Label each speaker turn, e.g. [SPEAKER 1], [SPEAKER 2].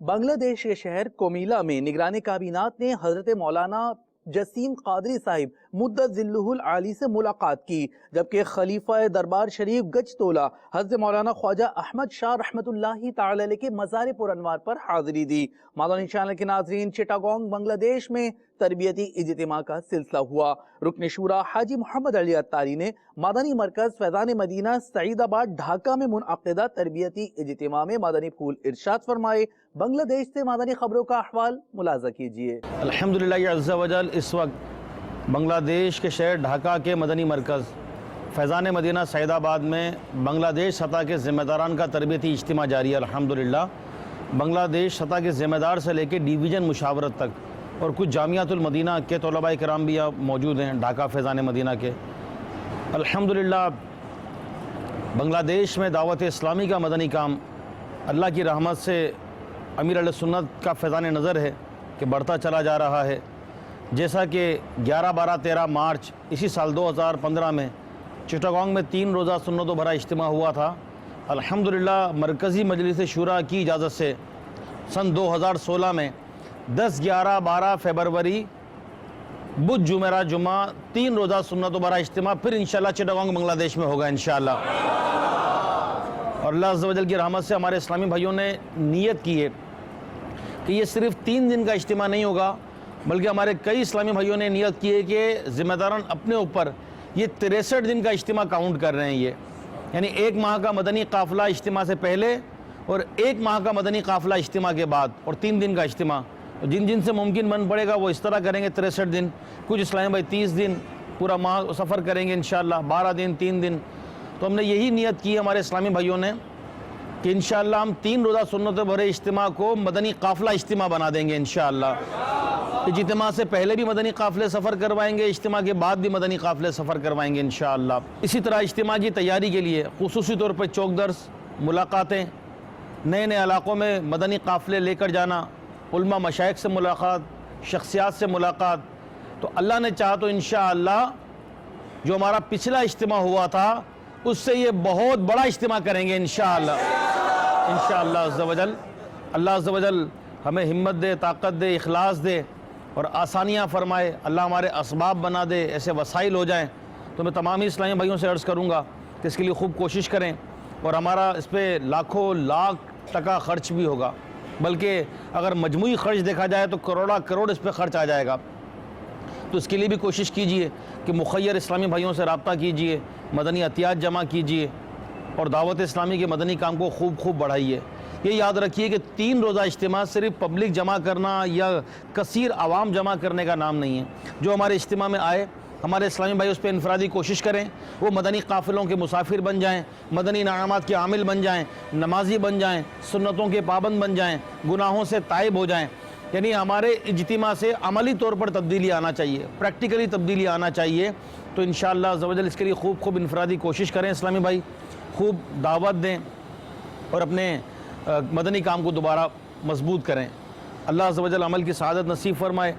[SPEAKER 1] بنگلہ دیش کے شہر کومیلا میں نگران کابینات نے حضرت مولانا جسیم قادری صاحب مدت ذلہ العالی سے ملاقات کی، جبکہ خلیفہ دربار شریف گجتولہ حضرت مولانا خواجہ احمد شاہ رحمت اللہ تعالی علیہ کے مزار پر انوار پر حاضری دی۔ مادانی چینل کے ناظرین، چٹاگانگ بنگلہ دیش میں تربیتی اجتماع کا سلسلہ ہوا۔ رکن شورا حاجی محمد علی اتاری نے مادانی مرکز فیضان مدینہ سعید آباد ڈھاکہ میں منعقدہ تربیتی اجتماع میں مادانی پھول ارشاد فرمائے۔ بنگلہ دیش سے مادانی خبروں کا احوال ملاحظہ کیجیے۔
[SPEAKER 2] الحمدللہ عز و جل اس وقت بنگلہ دیش کے شہر ڈھاکہ کے مدنی مرکز فیضان مدینہ سعید آباد میں بنگلہ دیش سطح کے ذمہ داران کا تربیتی اجتماع جاری ہے۔ الحمدللہ بنگلہ دیش سطح کے ذمہ دار سے لے کے ڈویژن مشاورت تک اور کچھ جامعۃ المدینہ کے طلباء کرام بھی یہاں موجود ہیں ڈھاکہ فیضان مدینہ کے۔ الحمدللہ بنگلہ دیش میں دعوت اسلامی کا مدنی کام اللہ کی رحمت سے امیر علیہ سنت کا فیضان نظر ہے کہ بڑھتا چلا جا رہا ہے۔ جیسا کہ 11، 12، 13 مارچ اسی سال 2015 میں چٹاگانگ میں 3 روزہ سنت و بھرا اجتماع ہوا تھا۔ الحمدللہ مرکزی مجلس شورا کی اجازت سے سن 2016 میں 10، 11، 12 فروری بدھ جمعرات جمعہ 3 روزہ سنت و بھرا اجتماع پھر انشاءاللہ چٹاگانگ بنگلہ دیش میں ہوگا انشاءاللہ۔ اور اللہ عز و جل کی رحمت سے ہمارے اسلامی بھائیوں نے نیت کی ہے کہ یہ صرف 3 دن کا اجتماع نہیں ہوگا، بلکہ ہمارے کئی اسلامی بھائیوں نے نیت کی ہے کہ ذمہ داران اپنے اوپر یہ 63 دن کا اجتماع کاؤنٹ کر رہے ہیں، یعنی 1 ماہ کا مدنی قافلہ اجتماع سے پہلے اور 1 ماہ کا مدنی قافلہ اجتماع کے بعد اور 3 دن کا اجتماع۔ جن سے ممکن بن پڑے گا وہ اس طرح کریں گے 63 دن، کچھ اسلامی بھائی 30 دن پورا ماہ سفر کریں گے انشاءاللہ، 12 دن 3 دن۔ تو ہم نے یہی نیت کی ہمارے اسلامی بھائیوں نے کہ انشاءاللہ ہم 3 روزہ سنت بھرے اجتماع کو مدنی قافلہ اجتماع بنا دیں گے انشاءاللہ۔ اجتماع سے پہلے بھی مدنی قافلے سفر کروائیں گے، اجتماع کے بعد بھی مدنی قافلے سفر کروائیں گے انشاءاللہ۔ اسی طرح اجتماع کی تیاری کے لیے خصوصی طور پر چوک درس، ملاقاتیں، نئے نئے علاقوں میں مدنی قافلے لے کر جانا، علماء مشائخ سے ملاقات، شخصیات سے ملاقات، تو اللہ نے چاہا تو انشاءاللہ جو ہمارا پچھلا اجتماع ہوا تھا اس سے یہ بہت بڑا اجتماع کریں گے انشاءاللہ عز و جل۔ اللہ عز و جل ہمیں ہمت دے، طاقت دے، اخلاص دے اور آسانیاں فرمائے، اللہ ہمارے اسباب بنا دے، ایسے وسائل ہو جائیں۔ تو میں تمامی اسلامی بھائیوں سے عرض کروں گا کہ اس کے لیے خوب کوشش کریں، اور ہمارا اس پہ لاکھوں لاکھ ٹکا خرچ بھی ہوگا، بلکہ اگر مجموعی خرچ دیکھا جائے تو کروڑا کروڑ اس پہ خرچ آ جائے گا۔ تو اس کے لیے بھی کوشش کیجئے کہ مخیر اسلامی بھائیوں سے رابطہ کیجئے، مدنی عطیات جمع کیجئے اور دعوت اسلامی کے مدنی کام کو خوب بڑھائیے۔ یہ یاد رکھیے کہ 3 روزہ اجتماع صرف پبلک جمع کرنا یا کثیر عوام جمع کرنے کا نام نہیں ہے۔ جو ہمارے اجتماع میں آئے ہمارے اسلامی بھائی اس پہ انفرادی کوشش کریں، وہ مدنی قافلوں کے مسافر بن جائیں، مدنی انعامات کے عامل بن جائیں، نمازی بن جائیں، سنتوں کے پابند بن جائیں، گناہوں سے تائب ہو جائیں۔ یعنی ہمارے اجتماع سے عملی طور پر تبدیلی آنا چاہیے، پریکٹیکلی تبدیلی آنا چاہیے۔ تو انشاءاللہ عز و جل اس کے لیے خوب انفرادی کوشش کریں اسلامی بھائی، خوب دعوت دیں اور اپنے مدنی کام کو دوبارہ مضبوط کریں۔ اللہ عز و جل عمل کی سعادت نصیب فرمائے۔